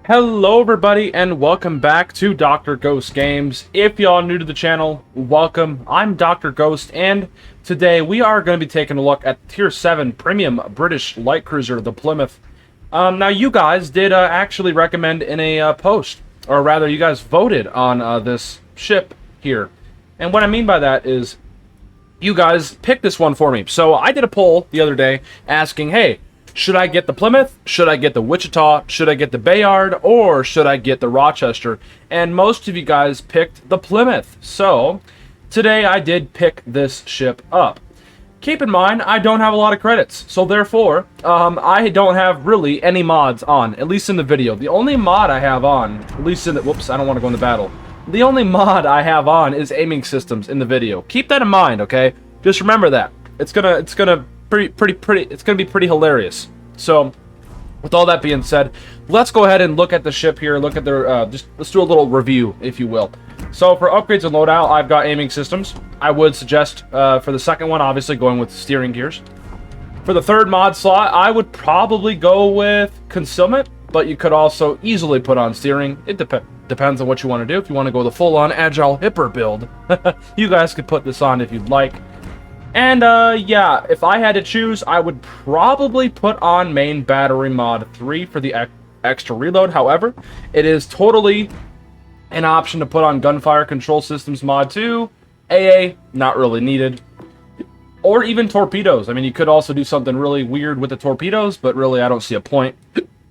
Hello everybody and welcome back to Dr. Ghost Games. If y'all new to the channel, welcome. I'm Dr. Ghost and today we are going to be taking a look at Tier 7 Premium British Light Cruiser, the Plymouth. Now you guys did actually recommend in a post, or rather you guys voted on this ship here. And what I mean by that is you guys picked this one for me. So I did a poll the other day asking, hey, should I get the Plymouth? Should I get the Wichita? Should I get the Bayard? Or should I get the Rochester? And most of you guys picked the Plymouth. So today I did pick this ship up. Keep in mind, I don't have a lot of credits. So therefore, I don't have really any mods on, at least in the video. The only mod I have on, at least in the, whoops, I don't want to go into battle. The only mod I have on is aiming systems in the video. Keep that in mind, okay? Just remember that. It's gonna be pretty hilarious. So with all that being said, let's go ahead and look at the ship here. Look at their let's do a little review, if you will. So for upgrades and loadout, I've got aiming systems. I would suggest for the second one, obviously going with steering gears. For the third mod slot, I would probably go with concealment, but you could also easily put on steering. It depends on what you want to do. If you want to go the full-on agile hipper build, you guys could put this on if you'd like. And, yeah, if I had to choose, I would probably put on main battery mod 3 for the extra reload. However, it is totally an option to put on gunfire control systems mod 2. AA, not really needed. Or even torpedoes. I mean, you could also do something really weird with the torpedoes, but really I don't see a point.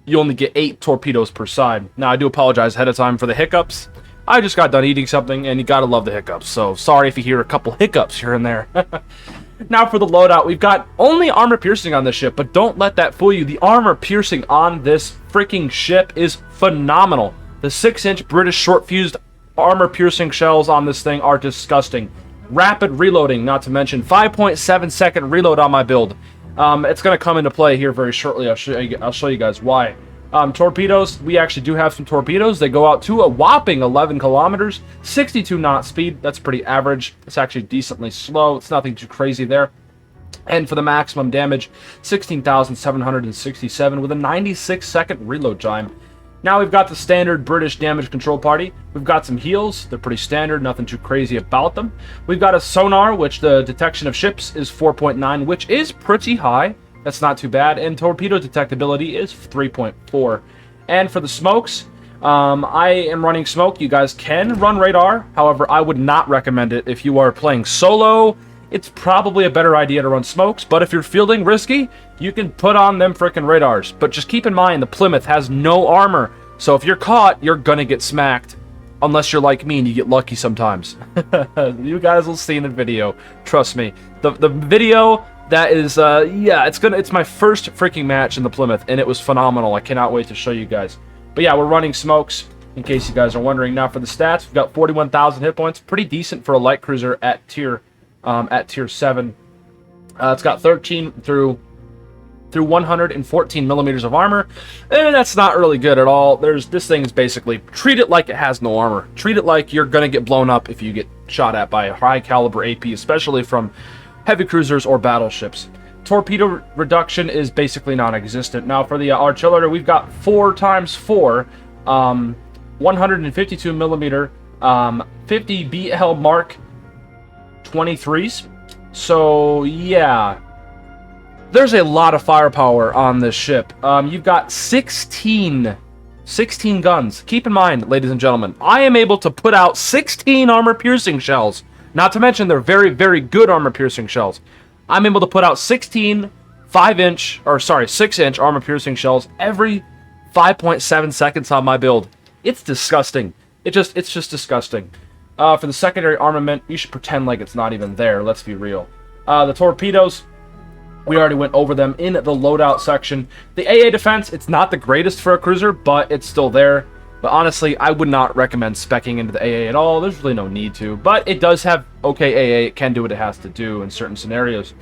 You only get 8 torpedoes per side. Now, I do apologize ahead of time for the hiccups. I just got done eating something, and you gotta love the hiccups, so sorry if you hear a couple hiccups here and there. Now for the loadout, we've got only armor piercing on this ship, but don't let that fool you. The armor piercing on this freaking ship is phenomenal. The 6-inch British short-fused armor piercing shells on this thing are disgusting. Rapid reloading, not to mention 5.7 second reload on my build. It's gonna come into play here very shortly. I'll show you guys why. Torpedoes, we actually do have some torpedoes. They go out to a whopping 11 kilometers, 62 knot speed. That's pretty average. It's actually decently slow. It's nothing too crazy there. And for the maximum damage, 16,767 with a 96-second reload time. Now we've got the standard British damage control party. We've got some heals. They're pretty standard, nothing too crazy about them. We've got a sonar, which the detection of ships is 4.9, which is pretty high. That's not too bad. And torpedo detectability is 3.4. And for the smokes, I am running smoke. You guys can run radar. However, I would not recommend it if you are playing solo. It's probably a better idea to run smokes. But if you're fielding risky, you can put on them frickin' radars. But just keep in mind, the Plymouth has no armor. So if you're caught, you're gonna get smacked. Unless you're like me and you get lucky sometimes. You guys will see in the video. Trust me. The video... That is, yeah, it's my first freaking match in the Plymouth, and it was phenomenal. I cannot wait to show you guys. But yeah, we're running smokes, in case you guys are wondering. Now for the stats, we've got 41,000 hit points. Pretty decent for a light cruiser at tier 7. It's got 13 through 114 millimeters of armor. And that's not really good at all. This thing is basically, treat it like it has no armor. Treat it like you're gonna get blown up if you get shot at by a high caliber AP, especially from heavy cruisers or battleships. Torpedo reduction is basically non-existent. Now for the artillery, we've got 4x4 152 millimeter 50 BL Mark 23s. So yeah, there's a lot of firepower on this ship. You've got 16 guns. Keep in mind, ladies and gentlemen, I am able to put out 16 armor piercing shells. Not to mention they're very, very good armor-piercing shells. I'm able to put out 16 6-inch armor-piercing shells every 5.7 seconds on my build. It's disgusting. It's just disgusting. For the secondary armament, you should pretend like it's not even there. Let's be real. The torpedoes, we already went over them in the loadout section. The AA defense, it's not the greatest for a cruiser, but it's still there. But honestly, I would not recommend speccing into the AA at all. There's really no need to. But it does have okay AA. It can do what it has to do in certain scenarios.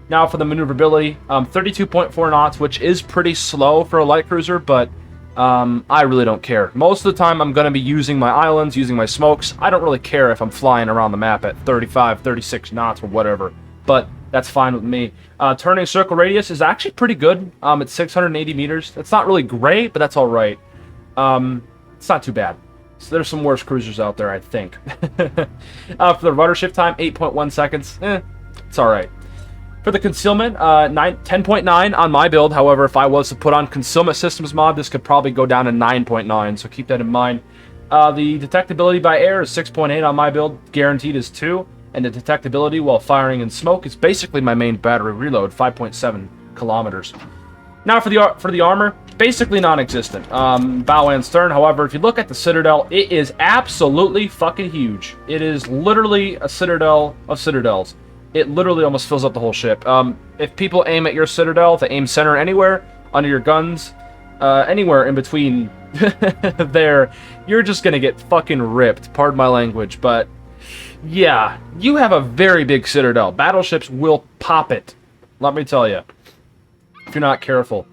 Now for the maneuverability, 32.4 knots, which is pretty slow for a light cruiser, but I really don't care. Most of the time, I'm going to be using my islands, using my smokes. I don't really care if I'm flying around the map at 35, 36 knots or whatever. But that's fine with me. Turning circle radius is actually pretty good. It's 680 meters. That's not really great, but that's all right. It's not too bad. So there's some worse cruisers out there, I think. For the rudder shift time, 8.1 seconds. It's alright. For the concealment, 10.9 on my build. However, if I was to put on concealment systems mod, this could probably go down to 9.9, so keep that in mind. The detectability by air is 6.8 on my build. Guaranteed is 2. And the detectability while firing in smoke is basically my main battery reload, 5.7 kilometers. Now for the armor, basically non-existent. Bow and stern. However, if you look at the Citadel, it is absolutely fucking huge. It is literally a Citadel of Citadels. It literally almost fills up the whole ship. If people aim at your Citadel, they aim center anywhere, under your guns, anywhere in between there, you're just gonna get fucking ripped. Pardon my language, but yeah, you have a very big Citadel. Battleships will pop it. Let me tell you. If you're not careful.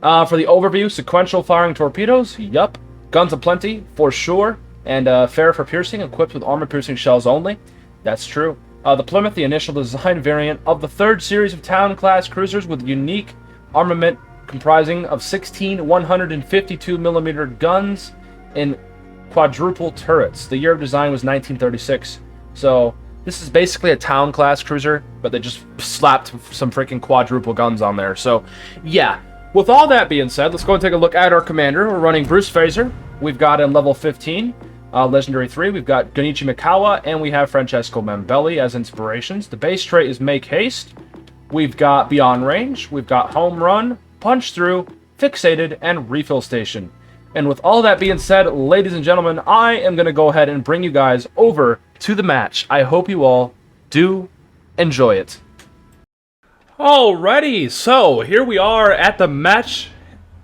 For the overview, sequential firing torpedoes, yup. Guns aplenty, for sure. And fair for piercing, equipped with armor-piercing shells only. That's true. The Plymouth, the initial design variant of the third series of Town-class cruisers with unique armament comprising of 16 152mm guns and quadruple turrets. The year of design was 1936. So this is basically a Town-class cruiser, but they just slapped some freaking quadruple guns on there. So, yeah. With all that being said, let's go and take a look at our commander. We're running Bruce Fraser. We've got in level 15, Legendary 3, we've got Gunichi Mikawa, and we have Francesco Membelli as inspirations. The base trait is Make Haste. We've got Beyond Range. We've got Home Run, Punch Through, Fixated, and Refill Station. And with all that being said, ladies and gentlemen, I am going to go ahead and bring you guys over to the match. I hope you all do enjoy it. Alrighty, so here we are at the match.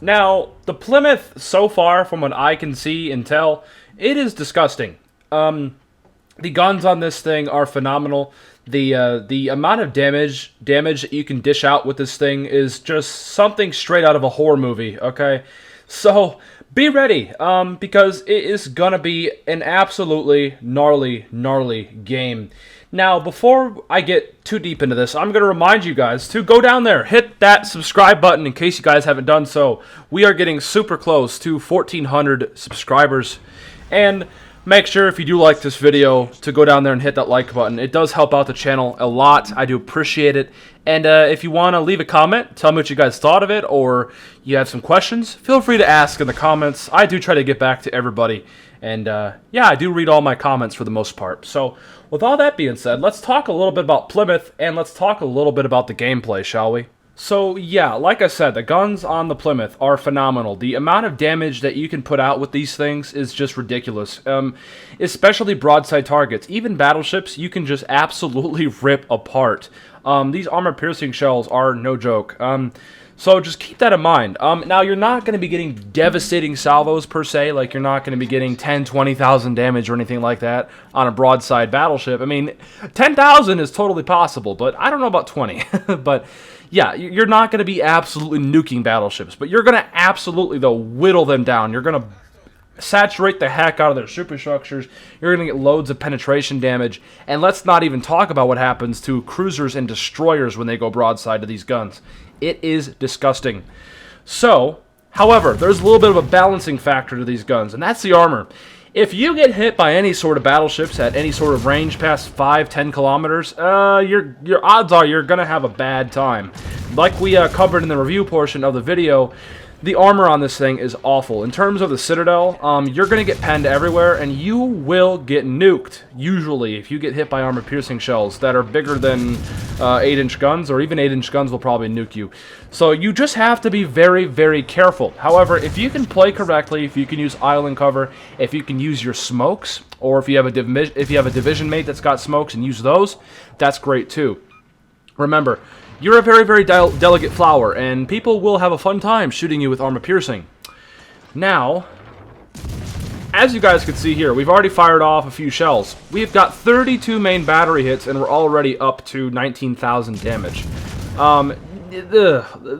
Now, the Plymouth, so far, from what I can see and tell, it is disgusting. The guns on this thing are phenomenal. The amount of damage that you can dish out with this thing is just something straight out of a horror movie, okay? So, be ready, because it is gonna be an absolutely gnarly game. Now, before I get too deep into this, I'm going to remind you guys to go down there, hit that subscribe button in case you guys haven't done so. We are getting super close to 1,400 subscribers. And make sure, if you do like this video, to go down there and hit that like button. It does help out the channel a lot. I do appreciate it. And if you want to leave a comment, tell me what you guys thought of it, or you have some questions, feel free to ask in the comments. I do try to get back to everybody. And yeah, I do read all my comments for the most part. So, with all that being said, let's talk a little bit about Plymouth, and let's talk a little bit about the gameplay, shall we? So, yeah, like I said, the guns on the Plymouth are phenomenal. The amount of damage that you can put out with these things is just ridiculous. Especially broadside targets. Even battleships, you can just absolutely rip apart. These armor-piercing shells are no joke. So just keep that in mind. Now, you're not going to be getting devastating salvos per se. Like, you're not going to be getting 10, 20,000 damage or anything like that on a broadside battleship. I mean, 10,000 is totally possible, but I don't know about 20. But yeah, you're not going to be absolutely nuking battleships, but you're going to absolutely, though, whittle them down. You're going to saturate the heck out of their superstructures. You're going to get loads of penetration damage. And let's not even talk about what happens to cruisers and destroyers when they go broadside to these guns. It is disgusting. So, however, there's a little bit of a balancing factor to these guns, and that's the armor. If you get hit by any sort of battleships at any sort of range past 5, 10 kilometers, your odds are you're going to have a bad time. Like we covered in the review portion of the video, the armor on this thing is awful. In terms of the Citadel, you're going to get penned everywhere, and you will get nuked, usually, if you get hit by armor-piercing shells that are bigger than 8-inch guns, or even 8-inch guns will probably nuke you. So you just have to be very, very careful. However, if you can play correctly, if you can use island cover, if you can use your smokes, or if you have a division mate that's got smokes and use those, that's great too. Remember, you're a very, very delicate flower, and people will have a fun time shooting you with armor piercing. Now, as you guys can see here, we've already fired off a few shells. We've got 32 main battery hits, and we're already up to 19,000 damage.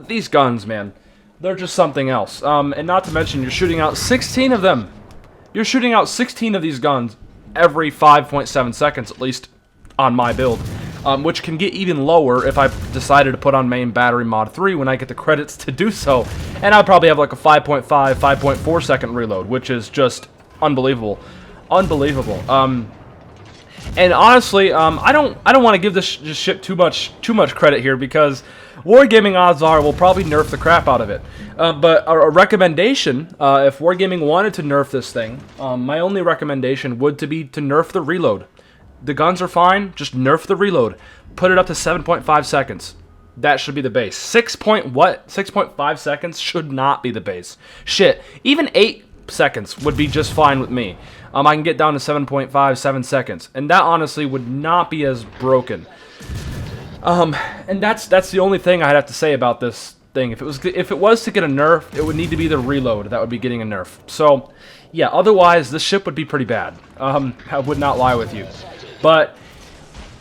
These guns, man, they're just something else. And not to mention, you're shooting out 16 of them. You're shooting out 16 of these guns every 5.7 seconds, at least on my build. which can get even lower if I decided to put on main battery mod 3 when I get the credits to do so. And I'll probably have like a 5.5, 5.4 second reload, which is just unbelievable. Unbelievable. And honestly, I don't want to give this ship too much credit here, because Wargaming, odds are, will probably nerf the crap out of it. But a recommendation, if Wargaming wanted to nerf this thing, my only recommendation would be to nerf the reload. The guns are fine, just nerf the reload. Put it up to 7.5 seconds. That should be the base. 6.5 seconds should not be the base. Shit, even 8 seconds would be just fine with me. I can get down to 7.5, 7 seconds, and that honestly would not be as broken. And that's the only thing I'd have to say about this thing. If it was to get a nerf, it would need to be the reload that would be getting a nerf. So, yeah. Otherwise, this ship would be pretty bad. I would not lie with you, but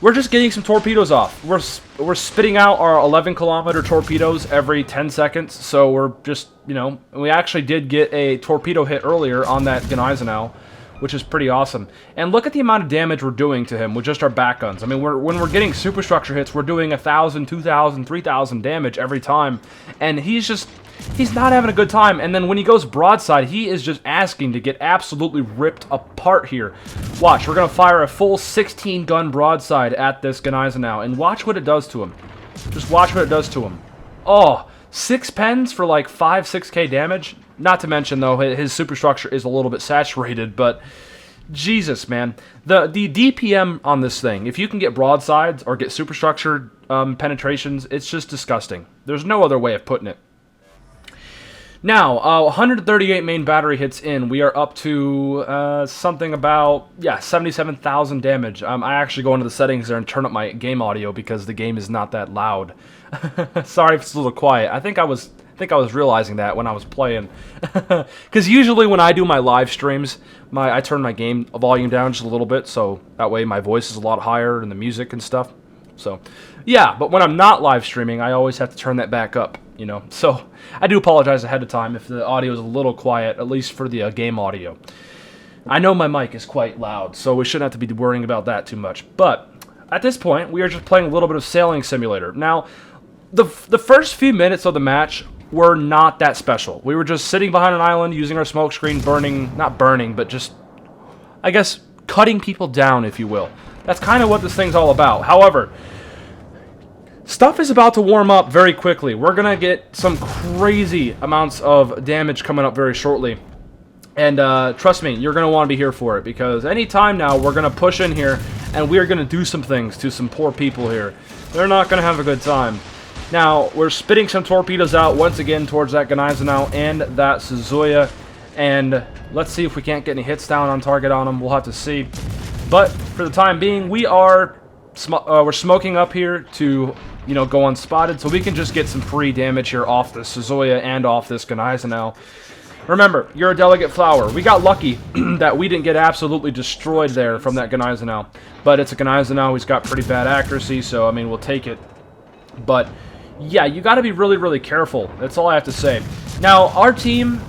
we're just getting some torpedoes off. We're spitting out our 11-kilometer torpedoes every 10 seconds. So we're just, you know, we actually did get a torpedo hit earlier on that Gneisenau, which is pretty awesome. And look at the amount of damage we're doing to him with just our back guns. I mean, when we're getting superstructure hits, we're doing 1,000, 2,000, 3,000 damage every time. And he's not having a good time. And then when he goes broadside, he is just asking to get absolutely ripped apart here. Watch, we're going to fire a full 16-gun broadside at this Gneisenau, and watch what it does to him. Just watch what it does to him. Oh, 6 pens for like 5, 6k damage. Not to mention, though, his superstructure is a little bit saturated, but Jesus, man. The DPM on this thing, if you can get broadsides or get superstructure penetrations, it's just disgusting. There's no other way of putting it. Now, 138 main battery hits in, we are up to something about, yeah, 77,000 damage. I actually go into the settings there and turn up my game audio because the game is not that loud. Sorry if it's a little quiet. I think I was realizing that when I was playing, because usually when I do my live streams, I turn my game volume down just a little bit, so that way my voice is a lot higher and the music and stuff. So, yeah, but when I'm not live streaming, I always have to turn that back up, you know. So, I do apologize ahead of time if the audio is a little quiet, at least for the game audio. I know my mic is quite loud, so we shouldn't have to be worrying about that too much. But at this point, we are just playing a little bit of Sailing Simulator. Now, the first few minutes of the match were not that special. We were just sitting behind an island using our smoke screen, not burning, but just, I guess, cutting people down, if you will. That's kind of what this thing's all about. However, stuff is about to warm up very quickly. We're going to get some crazy amounts of damage coming up very shortly. And trust me, you're going to want to be here for it, because anytime now we're going to push in here and we're going to do some things to some poor people here. They're not going to have a good time. Now, we're spitting some torpedoes out once again towards that Gneisenau and that Suzuya. And let's see if we can't get any hits down on target on them. We'll have to see. But for the time being, we're smoking up here to, you know, go unspotted, so we can just get some free damage here off the Suzuya and off this Gneisenau. Remember, you're a delegate flower. We got lucky that we didn't get absolutely destroyed there from that Gneisenau. But it's a Gneisenau. He's got pretty bad accuracy, so, I mean, we'll take it. But yeah, you got to be really, really careful. That's all I have to say. Now, our team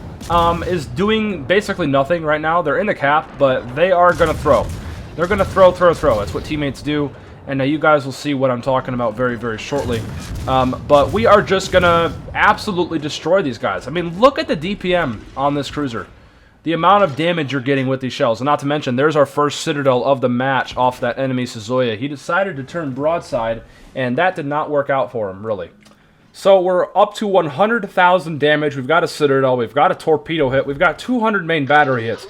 is doing basically nothing right now. They're in the cap, but they are going to throw. They're going to throw. That's what teammates do. And you guys will see what I'm talking about very, very shortly. But we are just going to absolutely destroy these guys. I mean, look at the DPM on this cruiser. The amount of damage you're getting with these shells. And not to mention, there's our first Citadel of the match off that enemy Suzuya. He decided to turn broadside, and that did not work out for him, really. So we're up to 100,000 damage. We've got a Citadel. We've got a torpedo hit. We've got 200 main battery hits.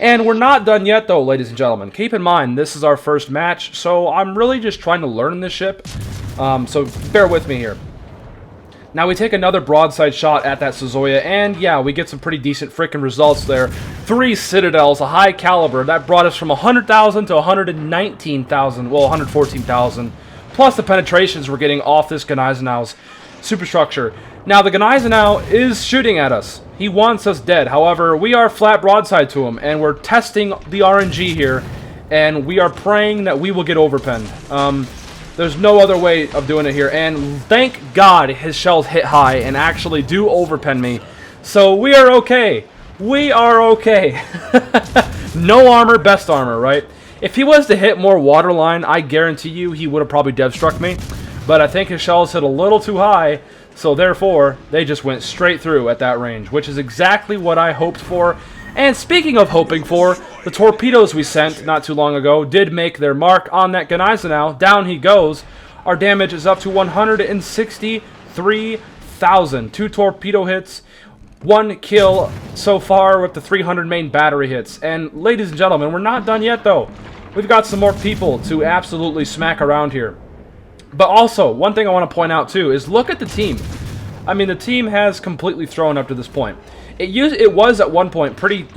And we're not done yet, though, ladies and gentlemen. Keep in mind, this is our first match, so I'm really just trying to learn this ship. So bear with me here. Now we take another broadside shot at that Suzuya, and yeah, we get some pretty decent freaking results there. 3 Citadels, a high caliber. That brought us from 100,000 to 119,000, well, 114,000. Plus the penetrations we're getting off this Gneisenau's superstructure. Now, the Gneisenau is shooting at us. He wants us dead. However, we are flat broadside to him, and we're testing the RNG here, and we are praying that we will get overpenned. There's no other way of doing it here, and thank God his shells hit high and actually do overpen me. So we are okay. We are okay. No armor, best armor, right? If he was to hit more waterline, I guarantee you he would have probably dev struck me. But I think his shells hit a little too high, so therefore, they just went straight through at that range, which is exactly what I hoped for. And speaking of hoping for, the torpedoes we sent not too long ago did make their mark on that Gneisenau. Down he goes. Our damage is up to 163,000. 2 torpedo hits, 1 kill so far with the 300 main battery hits. And ladies and gentlemen, we're not done yet though. We've got some more people to absolutely smack around here. But also, one thing I want to point out too is look at the team. I mean, the team has completely thrown up to this point. It was at one point pretty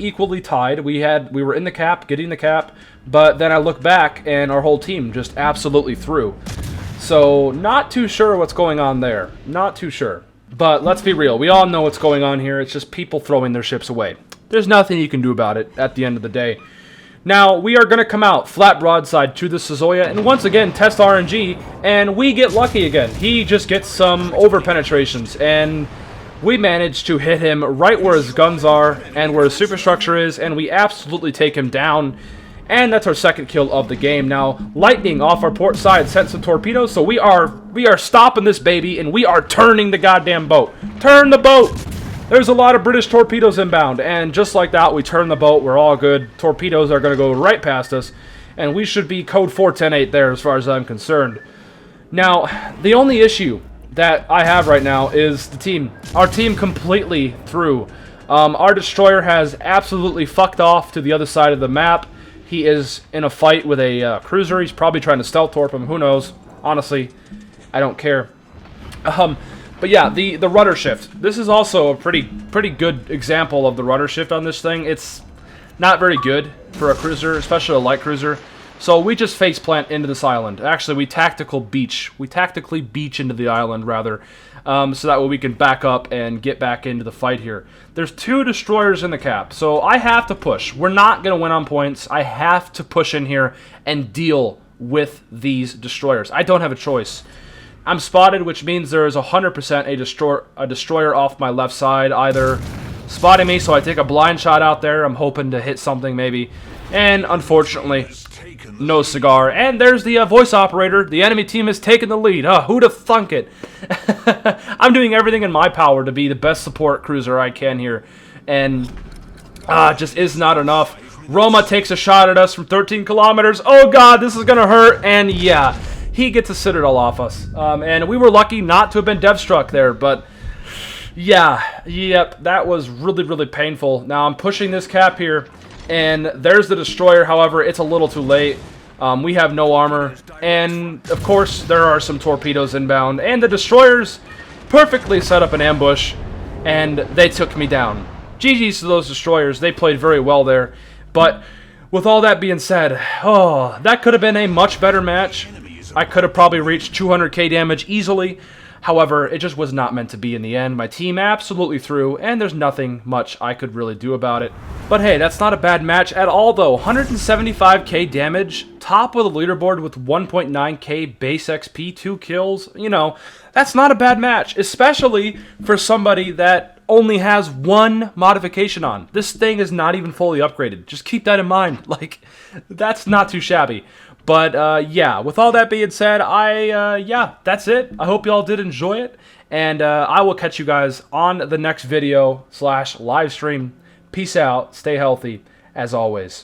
equally tied. We were in the cap, getting the cap, but then I look back and our whole team just absolutely threw. So not too sure what's going on there. Not too sure. But let's be real. We all know what's going on here. It's just people throwing their ships away. There's nothing you can do about it at the end of the day. Now, we are going to come out flat broadside to the Sazoya and once again test RNG, and we get lucky again. He just gets some over-penetrations, and we manage to hit him right where his guns are and where his superstructure is, and we absolutely take him down. And that's our second kill of the game. Now, Lightning off our port side sent some torpedoes, so we are stopping this baby, and we are turning the goddamn boat. Turn the boat! There's a lot of British torpedoes inbound, and just like that, we turn the boat. We're all good. Torpedoes are going to go right past us, and we should be code 4108 there as far as I'm concerned. Now, the only issue that I have right now is the team. Our team completely threw. Our destroyer has absolutely fucked off to the other side of the map. He is in a fight with a cruiser. He's probably trying to stealth torp him. Who knows? Honestly, I don't care. But yeah, the rudder shift. This is also a pretty good example of the rudder shift on this thing. It's not very good for a cruiser, especially a light cruiser. So we just face plant into this island. Actually, we tactically beach into the island, rather, so that way we can back up and get back into the fight here. There's 2 destroyers in the cap, so I have to push. We're not going to win on points. I have to push in here and deal with these destroyers. I don't have a choice. I'm spotted, which means there is 100% a destroyer off my left side, either spotting me, so I take a blind shot out there. I'm hoping to hit something, maybe. And unfortunately, no cigar. And there's the voice operator. The enemy team has taken the lead. Who'd have thunk it? I'm doing everything in my power to be the best support cruiser I can here. And just is not enough. Roma takes a shot at us from 13 kilometers. Oh god, this is going to hurt. And yeah, he gets a Citadel off us. And we were lucky not to have been dev struck there. But yep, that was really painful. Now I'm pushing this cap here. And there's the destroyer. However, it's a little too late. We have no armor. And, of course, there are some torpedoes inbound. And the destroyers perfectly set up an ambush. And they took me down. GG's to those destroyers. They played very well there. But with all that being said, that could have been a much better match. I could have probably reached 200k damage easily. However, it just was not meant to be in the end. My team absolutely threw, and there's nothing much I could really do about it. But hey, that's not a bad match at all, though. 175k damage, top of the leaderboard with 1.9k base XP, 2 kills. You know, that's not a bad match, especially for somebody that only has 1 modification on. This thing is not even fully upgraded. Just keep that in mind. Like, that's not too shabby. But, yeah, with all that being said, yeah, that's it. I hope y'all did enjoy it, and I will catch you guys on the next video / live stream. Peace out, stay healthy, as always.